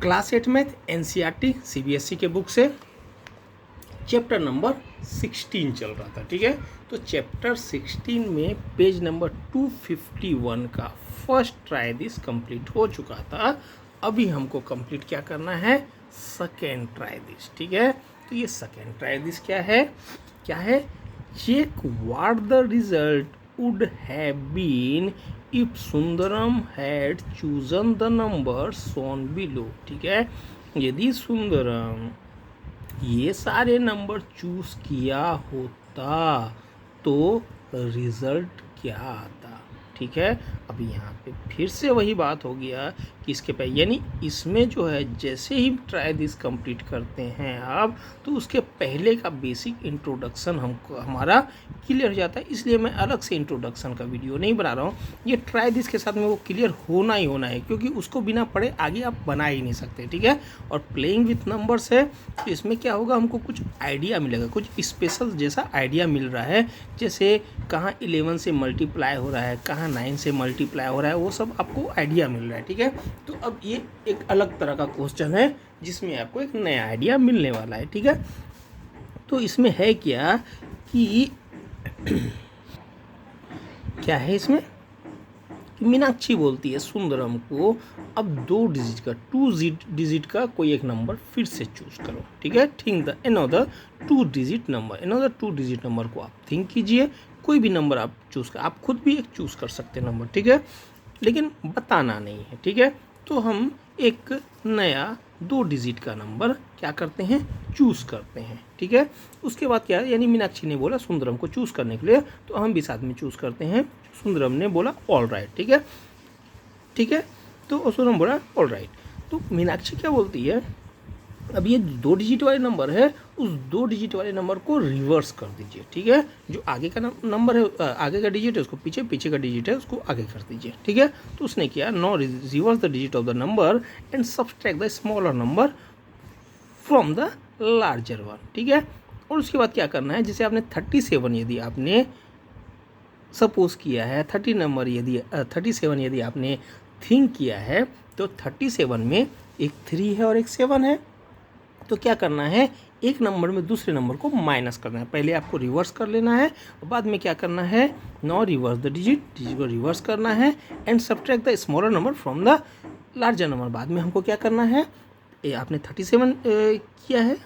Class 8 math NCERT CBSE के book से chapter number 16 चल रहा था। ठीक है, तो चैप्टर 16 में पेज नंबर 251 का फर्स्ट ट्राई दिस कंप्लीट हो चुका था। अभी हमको कंप्लीट क्या करना है, सेकेंड ट्राई दिस। ठीक है, तो ये सेकेंड ट्राई दिस क्या है, check what the result would have been if Sundaram had chosen the number shown below। ठीक है, यदि सुंदरम ये सारे नंबर चूज किया होता तो रिजल्ट क्या आता। ठीक है, अभी यहाँ पे फिर से वही बात हो गया कि इसके पे यानी इसमें जो है जैसे ही ट्राई दिस कंप्लीट करते हैं आप, तो उसके पहले का बेसिक इंट्रोडक्शन हमको हमारा क्लियर हो जाता है। इसलिए मैं अलग से इंट्रोडक्शन का वीडियो नहीं बना रहा हूँ, ये ट्राई दिस के साथ में वो क्लियर होना ही होना है, क्योंकि उसको बिना पढ़े आगे आप बना ही नहीं सकते। ठीक है, और प्लेइंग विथ नंबर्स है तो इसमें क्या होगा, हमको कुछ आइडिया मिलेगा, कुछ स्पेशल जैसा आइडिया मिल रहा है। जैसे कहाँ 11 से मल्टीप्लाई हो रहा है, कहाँ 9 से मल्टीप्लाई हो रहा है, वो सब आपको आइडिया मिल रहा है। ठीक है, तो अब ये एक अलग तरह का क्वेश्चन है जिसमें आपको एक नया आइडिया मिलने वाला है। ठीक है, तो इसमें है क्या कि क्या है इसमें कि मीनाक्षी बोलती है सुंदरम को अब 2 डिजिट का कोई एक नंबर फिर से चूज करो। ठीक है, think the another 2 digit number को आप थिंक कीजिए। कोई भी नंबर आप चूज कर, आप खुद भी एक चूज कर सकते हैं नंबर। ठीक है, लेकिन बताना नहीं है। ठीक है, तो हम एक नया 2 डिजिट का नंबर क्या करते हैं, चूज करते हैं। ठीक है, उसके बाद क्या है, यानी मीनाक्षी ने बोला सुंदरम को चूज करने के लिए, तो हम भी साथ में चूज करते हैं। सुंदरम ने बोला ऑल राइट। ठीक है, तो सुंदरम बोला ऑल राइट। तो मीनाक्षी क्या बोलती है, अब ये 2 डिजिट वाले नंबर है, उस 2 डिजिट वाले नंबर को रिवर्स कर दीजिए। ठीक है, जो आगे का नंबर है, आगे का डिजिट है उसको पीछे, पीछे का डिजिट है उसको आगे कर दीजिए। ठीक है, तो उसने किया no reverse the digit of the number and subtract the smaller number from the larger one. ठीक है, और उसके बाद क्या करना है, जैसे आपने 37 यदि आपने सपोज किया है, 37 यदि आपने थिंक किया है, तो 37 में एक 3 है और एक 7 है, तो क्या करना है, एक नंबर में दूसरे नंबर को माइनस करना है। पहले आपको रिवर्स कर लेना है, और बाद में क्या करना है, नो रिवर्स द डिजिट को रिवर्स करना है and subtract the smaller number from the larger number. बाद में हमको क्या करना है, आपने 37 किया है,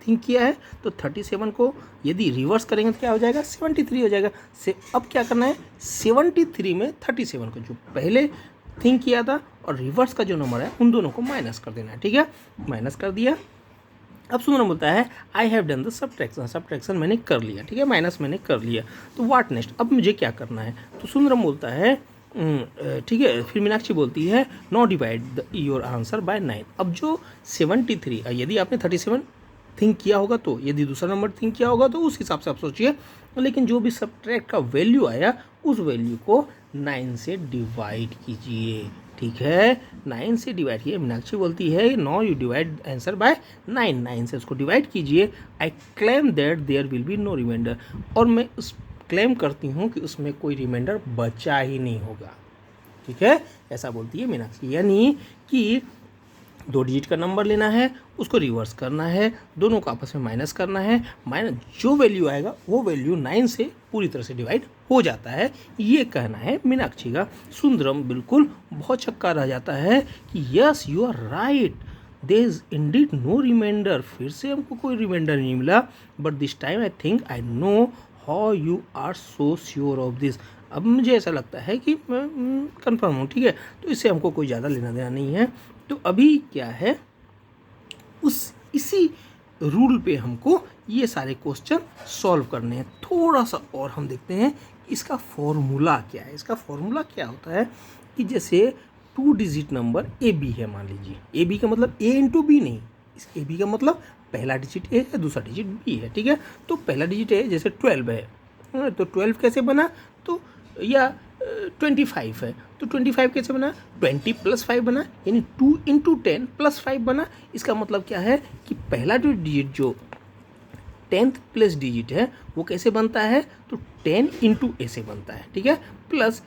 थिंक किया है, तो 37 को यदि रिवर्स करेंगे तो क्या हो जाएगा, 73 हो जाएगा। अब क्या करना है, 73 में 37 को जो पहले थिंक किया था और रिवर्स का जो नंबर है उन दोनों को माइनस कर देना है। ठीक है, माइनस कर दिया। अब सुंदरम बोलता है I have done the subtraction मैंने कर लिया। ठीक है, माइनस मैंने कर लिया, तो व्हाट नेक्स्ट, अब मुझे क्या करना है। तो सुंदरम बोलता है ठीक है, फिर मीनाक्षी बोलती है no divide your answer by 9। अब जो 73, यदि आपने 37 थिंक किया होगा, तो यदि दूसरा नंबर थिंक किया होगा तो उस हिसाब से आप सोचिए, लेकिन जो भी सब्ट्रैक्ट का वैल्यू आया उस वैल्यू को 9 से डिवाइड कीजिए। ठीक है, 9 से डिवाइड किए। मीनाक्षी बोलती है no you divide answer by 9 से उसको डिवाइड कीजिए। I claim that there will be no remainder, और मैं उस क्लेम करती हूँ कि उसमें कोई रिमाइंडर बचा ही नहीं होगा। ठीक है, ऐसा बोलती है मीनाक्षी, यानी कि 2 डिजिट का नंबर लेना है, उसको रिवर्स करना है, दोनों को आपस में माइनस करना है, माइनस जो वैल्यू आएगा वो वैल्यू 9 से पूरी तरह से डिवाइड हो जाता है। ये कहना है मीनाक्षी का। सुंदरम बिल्कुल बहुत चक्का रह जाता है कि yes you are right, there is indeed no remainder, फिर से हमको कोई रिमाइंडर नहीं मिला, but this time I think I know how you are so sure of this. अब मुझे ऐसा लगता है कि मैं कन्फर्म हूँ। ठीक है, तो इससे हमको कोई ज़्यादा लेना देना नहीं है। तो अभी क्या है, इसी रूल पे हमको ये सारे क्वेश्चन सॉल्व करने हैं। थोड़ा सा और हम देखते हैं इसका फॉर्मूला क्या है। इसका फॉर्मूला क्या होता है कि जैसे 2 डिजिट नंबर ए बी है, मान लीजिए ए बी का मतलब ए इंटू बी नहीं, इस ए बी का मतलब पहला डिजिट ए है, दूसरा डिजिट बी है। ठीक है, तो पहला डिजिट ए जैसे 12 है, तो 12 कैसे बना, तो या 25 है, तो 25 कैसे बना, 20 + 5 बना, यानी 2 × 10 + 5 बना। इसका मतलब क्या है कि पहला जो डिजिट जो 10th प्लस डिजिट है वो कैसे बनता है, तो 10 × ऐसे बनता है। ठीक है, प्लस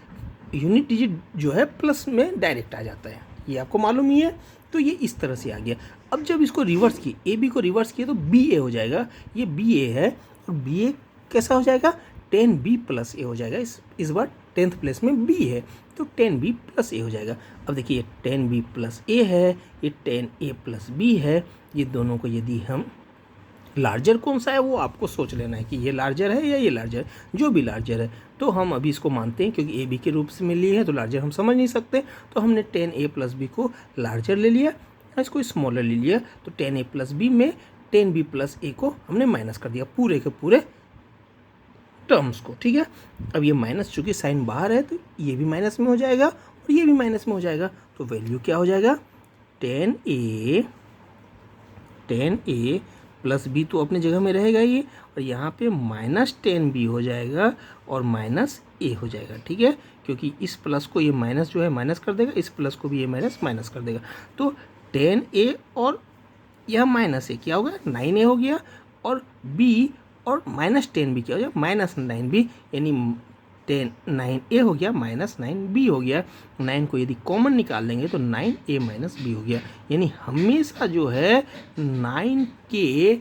यूनिट डिजिट जो है प्लस में डायरेक्ट आ जाता है। ये आपको मालूम ही है। तो ये इस तरह से आ गया। अब जब इसको रिवर्स किए, ए बी को रिवर्स किए तो बी ए हो जाएगा, ये बी ए है और बी ए कैसा हो जाएगा, 10b प्लस ए हो जाएगा। इस बार 10th प्लेस में बी है तो 10b प्लस ए हो जाएगा। अब देखिए 10b प्लस ए है, ये 10a प्लस बी है, ये दोनों को यदि हम लार्जर कौन सा है वो आपको सोच लेना है कि ये लार्जर है या ये लार्जर, जो भी लार्जर है तो हम अभी इसको मानते हैं क्योंकि ए बी के रूप में लिए है तो लार्जर हम समझ नहीं सकते, तो हमने 10a प्लस बी को लार्जर ले लिया, इसको स्मॉलर ले लिया, तो 10a प्लस बी में 10b प्लस ए को हमने माइनस कर दिया पूरे के पूरे टर्म्स को, ठीक है। अब ये माइनस चूंकि साइन बाहर है तो ये भी माइनस में हो जाएगा और ये भी माइनस में हो जाएगा, तो वैल्यू क्या हो जाएगा 10a प्लस बी तो अपनी जगह में रहेगा ये, और यहाँ पे माइनस 10b हो जाएगा और माइनस ए हो जाएगा, ठीक है, क्योंकि इस प्लस को ये माइनस जो है माइनस कर देगा, इस प्लस को भी ये माइनस कर देगा, तो 10a और यह माइनस ए क्या होगा 9a हो गया, और b और माइनस 10b क्या हो जाएगा माइनस 9b, यानी 9a हो गया माइनस 9b हो गया। 9 को यदि कॉमन निकाल देंगे तो 9a माइनस b हो गया, यानी हमेशा जो है 9 के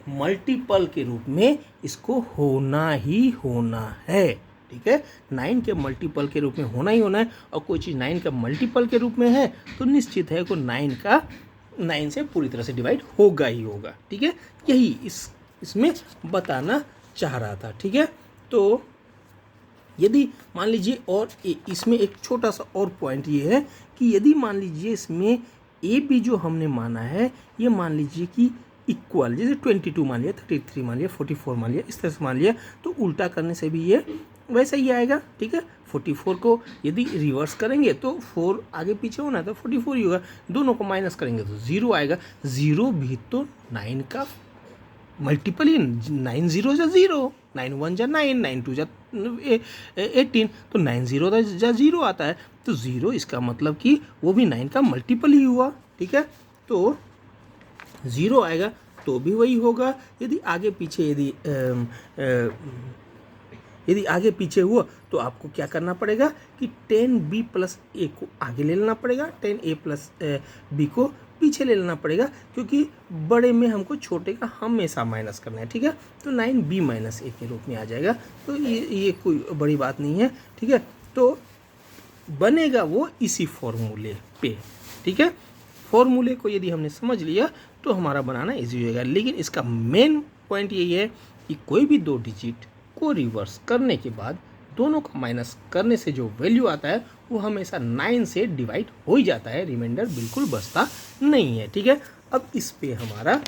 मल्टीपल के रूप में इसको होना ही होना है, ठीक है। 9 के मल्टीपल के रूप में होना ही होना है, और कोई चीज़ 9 का मल्टीपल के रूप में है तो निश्चित है को 9 से पूरी तरह से डिवाइड होगा ही होगा, ठीक है। यही इसमें बताना चाह रहा था, ठीक है। तो यदि मान लीजिए, और इसमें एक छोटा सा और पॉइंट ये है कि यदि मान लीजिए इसमें ए बी जो हमने माना है ये मान लीजिए कि इक्वल, जैसे 22 मान लिया, 33 मान लिया, 44 मान लिया, इस तरह से मान लिया, तो उल्टा करने से भी ये वैसा ही आएगा, ठीक है। 44 को यदि रिवर्स करेंगे तो 4 आगे पीछे होना है तो 44 ही होगा, दोनों को माइनस करेंगे तो 0 आएगा। 0 भी तो 9 का मल्टीपल ही, 9 0 जा 0, 9 1 जा 9, 9 2 जा 18, तो 9 0 जा 0 आता है, तो 0 इसका मतलब कि वो भी 9 का मल्टीपल ही हुआ, ठीक है। तो 0 आएगा तो भी वही होगा। यदि आगे पीछे यदि आगे पीछे हुआ तो आपको क्या करना पड़ेगा कि 10b प्लस ए को आगे ले लेना पड़ेगा, 10a प्लस बी को पीछे ले लेना पड़ेगा, क्योंकि बड़े में हमको छोटे का हमेशा माइनस करना है, ठीक है। तो 9b माइनस ए के रूप में आ जाएगा, तो ये कोई बड़ी बात नहीं है, ठीक है। तो बनेगा वो इसी फॉर्मूले पे, ठीक है। फॉर्मूले को यदि हमने समझ लिया तो हमारा बनाना इजी होगा, लेकिन इसका मेन पॉइंट यही है कि कोई भी 2 डिजिट को रिवर्स करने के बाद दोनों को माइनस करने से जो वैल्यू आता है वो हमेशा 9 से डिवाइड हो ही जाता है, रिमाइंडर बिल्कुल बचता नहीं है, ठीक है। अब इस पे हमारा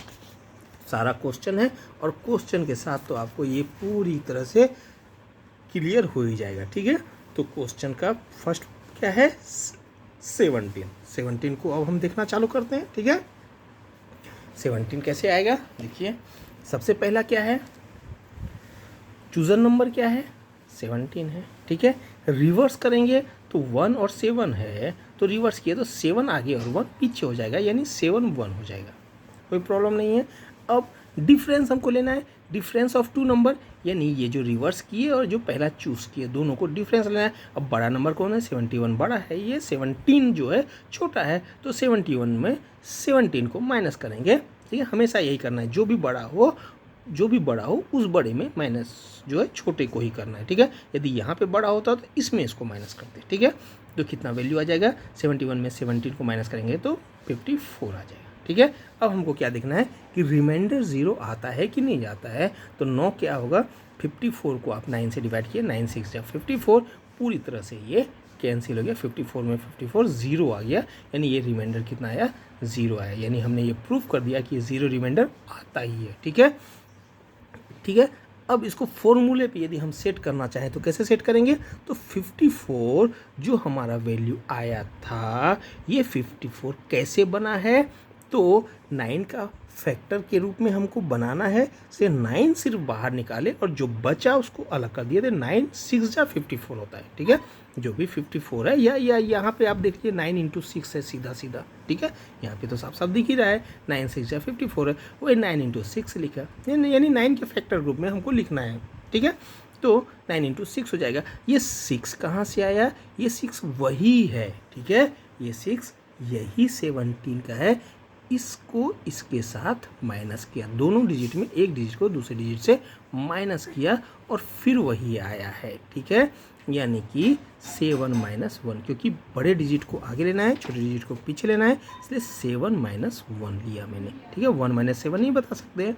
सारा क्वेश्चन है, और क्वेश्चन के साथ तो आपको ये पूरी तरह से क्लियर हो ही जाएगा, ठीक है। तो क्वेश्चन का फर्स्ट क्या है 17 को अब हम देखना चालू करते हैं, ठीक है। 17 कैसे आएगा देखिए, सबसे पहला क्या है, चूजर नंबर क्या है 17 है, ठीक है। रिवर्स करेंगे तो 1 और 7 है, तो रिवर्स किए तो 7 आगे और 1 पीछे हो जाएगा, यानी 7 1 हो जाएगा, कोई प्रॉब्लम नहीं है। अब डिफरेंस हमको लेना है, डिफरेंस ऑफ 2 नंबर, यानी ये जो रिवर्स किए और जो पहला चूज़ किए दोनों को डिफरेंस लेना है। अब बड़ा नंबर कौन है 71 बड़ा है, ये 17 जो है छोटा है, तो 71 में 17 को माइनस करेंगे, ठीक है। हमेशा यही करना है, जो भी बड़ा हो उस बड़े में माइनस जो है छोटे को ही करना है, ठीक है। यदि यहाँ पे बड़ा होता तो इसमें इसको माइनस करते, ठीक है। तो कितना वैल्यू आ जाएगा 71 में 17 को माइनस करेंगे तो 54 आ जाएगा, ठीक है। अब हमको क्या देखना है कि रिमाइंडर 0 आता है कि नहीं आता है, तो 9 क्या होगा 54 को आप 9 से डिवाइड किए, 9 6 जा 54, पूरी तरह से ये कैंसिल हो गया, 54 में 54 0 आ गया, यानी ये रिमाइंडर कितना आया 0 आया, यानी हमने ये प्रूफ कर दिया कि ये 0 रिमाइंडर आता ही है, ठीक है, ठीक है। अब इसको फॉर्मूले पे यदि हम सेट करना चाहें तो कैसे सेट करेंगे, तो 54 जो हमारा वैल्यू आया था ये 54 कैसे बना है, तो 9 का फैक्टर के रूप में हमको बनाना है, से 9 सिर्फ बाहर निकाले और जो बचा उसको अलग कर दिए थे, 9 6 जा 54 होता है, ठीक है। जो भी 54 है या यहाँ पे आप देखिए 9 इंटू 6 है सीधा, ठीक है। यहाँ पे तो साफ साफ दिख ही रहा है 9 6 जा 54 है, वही 9 इंटू 6 लिखा, यानी 9 के फैक्टर ग्रुप में हमको लिखना है, ठीक है। तो 9 इंटू 6 हो जाएगा। ये 6 कहाँ से आया, ये 6 वही है, ठीक है, ये 6 यही 17 का है, इसको इसके साथ माइनस किया, दोनों डिजिट में एक डिजिट को दूसरे डिजिट से माइनस किया और फिर वही आया है, ठीक है। यानी कि 7 माइनस 1, क्योंकि बड़े डिजिट को आगे लेना है, छोटे डिजिट को पीछे लेना है, इसलिए 7 माइनस 1 लिया मैंने, ठीक है। 1 माइनस 7 नहीं बता सकते हैं,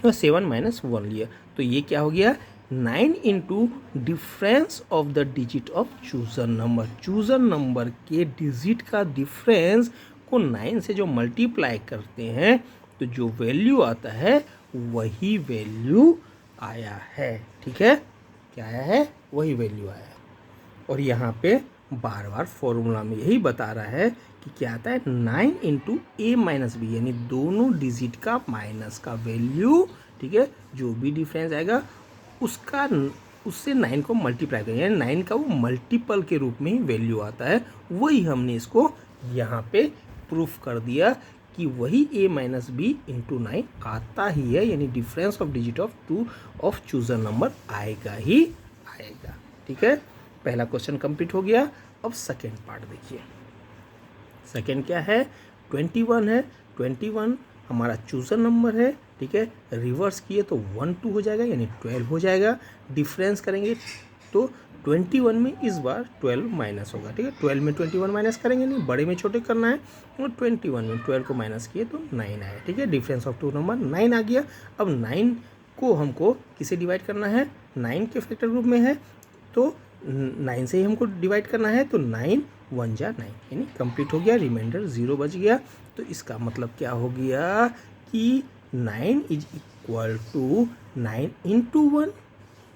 तो 7 माइनस 1 लिया, तो ये क्या हो गया 9 into difference of the digit of चूजर नंबर। चूजर नंबर के डिजिट का डिफरेंस को 9 से जो मल्टीप्लाई करते हैं तो जो वैल्यू आता है वही वैल्यू आया है, ठीक है। क्या आया है, वही वैल्यू आया है। और यहाँ पे बार बार फॉर्मूला में यही बता रहा है कि क्या आता है 9 इंटू ए माइनस बी, यानी दोनों डिजिट का माइनस का वैल्यू, ठीक है। जो भी डिफरेंस आएगा उसका उससे 9 को मल्टीप्लाई करेंगे, यानी 9 का वो मल्टीपल के रूप में ही वैल्यू आता है। वही हमने इसको यहाँ पे प्रूफ कर दिया कि वही a माइनस बी इंटू 9 आता ही है, यानी difference of digit of 2 of चूजर नंबर आएगा ही आएगा, ठीक है। पहला क्वेश्चन कंप्लीट हो गया। अब सेकेंड पार्ट देखिए। सेकेंड क्या है, 21 है। 21 हमारा चूजर नंबर है, ठीक है। रिवर्स किए तो 1 2 हो जाएगा, यानी 12 हो जाएगा। डिफरेंस करेंगे तो 21 में इस बार 12 माइनस होगा, ठीक है। 12 में 21 माइनस करेंगे, नहीं बड़े में छोटे करना है, और 21 में 12 को माइनस किए तो 9 आया, ठीक है। डिफरेंस ऑफ 2 नंबर 9 आ गया। अब 9 को हमको किसे डिवाइड करना है, 9 के फैक्टर ग्रुप में है तो 9 से ही हमको डिवाइड करना है, तो 9 1 जा 9, यानी कंप्लीट हो गया। रिमाइंडर 0 बच गया। तो इसका मतलब क्या हो गया कि 9 इज इक्वल टू 9 इंटू 1,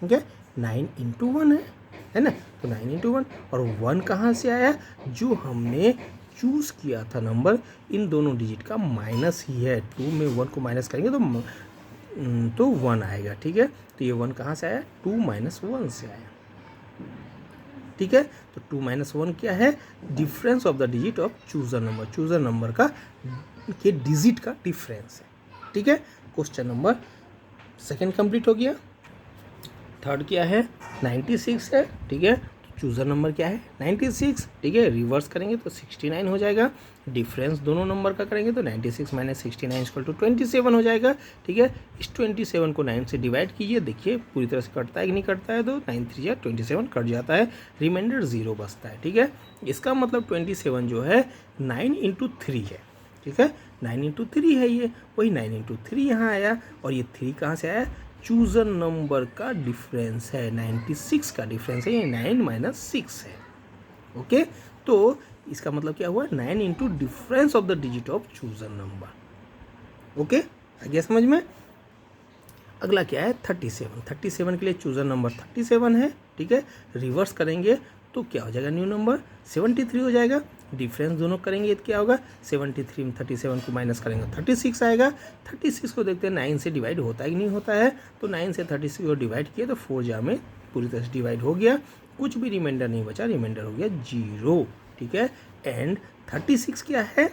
ठीक है। 9 इंटू 1 है ना, तो 9 इंटू 1, और 1 कहाँ से आया, जो हमने चूज़ किया था नंबर, इन दोनों डिजिट का माइनस ही है। 2 में 1 को माइनस करेंगे तो 1 आएगा, ठीक है। तो ये 1 कहाँ से आया, 2 माइनस 1 से आया, ठीक है। तो 2 माइनस 1 क्या है, difference of the digit of चूजर नंबर। चूजर नंबर का के डिजिट का डिफरेंस है, ठीक है। क्वेश्चन नंबर सेकंड कंप्लीट हो गया। थर्ड क्या है, 96 है, ठीक है। चूजर नंबर क्या है 96, ठीक है। रिवर्स करेंगे तो 69 हो जाएगा। डिफरेंस दोनों नंबर का करेंगे तो 96 माइनस 69 इक्वल टू 27 हो जाएगा, ठीक है। इस 27 को 9 से डिवाइड कीजिए, देखिए पूरी तरह से कटता है कि नहीं कटता है, तो 9 3 या 27 कट जाता है, रिमाइंडर 0 बचता है, ठीक है। इसका मतलब 27 जो है 9 इंटू 3 है, ठीक है। 9 इंटू 3 है ये, वही 9 इंटू 3 यहाँ आया, और ये 3 कहाँ से आया, चूजर नंबर का डिफरेंस है, 96 का डिफरेंस है, ये 9 माइनस 6 है, ओके। तो इसका मतलब क्या हुआ, 9 into difference of the digit of चूजर नंबर, ओके। आ गया समझ में। अगला क्या है 37। 37 के लिए चूजर नंबर 37 है, ठीक है। रिवर्स करेंगे तो क्या हो जाएगा, न्यू नंबर 73 हो जाएगा। डिफरेंस दोनों करेंगे तो क्या होगा, 73 में 37 को माइनस करेंगे 36 आएगा। 36 को देखते हैं 9 से डिवाइड होता है कि नहीं होता है, तो 9 से 36 को डिवाइड किया तो 4 जा में पूरी तरह से डिवाइड हो गया, कुछ भी रिमाइंडर नहीं बचा, रिमाइंडर हो गया 0, ठीक है। एंड 36 क्या है,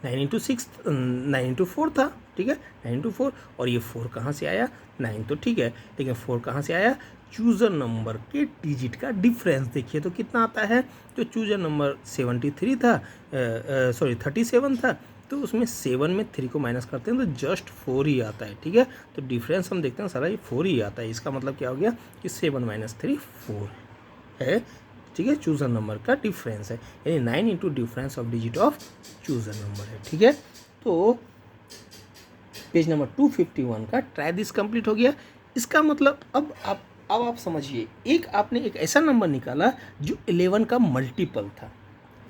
9 इंटू 6 9 इंटू 4 था, ठीक है। 9 इंटू 4, और ये 4 कहाँ से आया, 9 तो ठीक है, लेकिन 4 कहाँ से आया, चूजर नंबर के डिजिट का डिफरेंस देखिए तो कितना आता है। तो चूजर नंबर 73 था, 37 था, तो उसमें 7 में 3 को माइनस करते हैं तो जस्ट 4 ही आता है, ठीक है। तो डिफरेंस हम देखते हैं सारा ये 4 ही आता है। इसका मतलब क्या हो गया कि 7 माइनस 3 4 है, ठीक है। चूजर नंबर का डिफरेंस है, यानी 9 into difference of digit of चूजर नंबर है, ठीक है। तो पेज नंबर 251 का ट्राई दिस कंप्लीट हो गया। इसका मतलब अब आप समझिए, एक आपने एक ऐसा नंबर निकाला जो 11 का मल्टीपल था,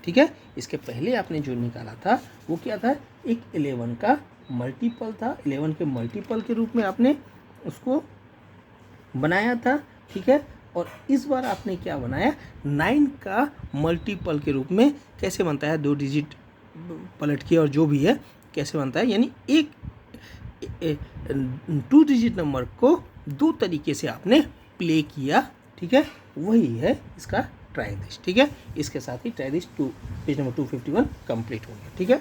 ठीक है। इसके पहले आपने जो निकाला था वो क्या था, एक 11 का मल्टीपल था, 11 के मल्टीपल के रूप में आपने उसको बनाया था, ठीक है। और इस बार आपने क्या बनाया, 9 का मल्टीपल के रूप में। कैसे बनता है, 2 डिजिट पलट के और जो भी है कैसे बनता है, यानी एक 2 डिजिट नंबर को 2 तरीके से आपने प्ले किया, ठीक है। वही है इसका ट्राई दिस, ठीक है। इसके साथ ही try this page number 251 complete हो गया, ठीक है।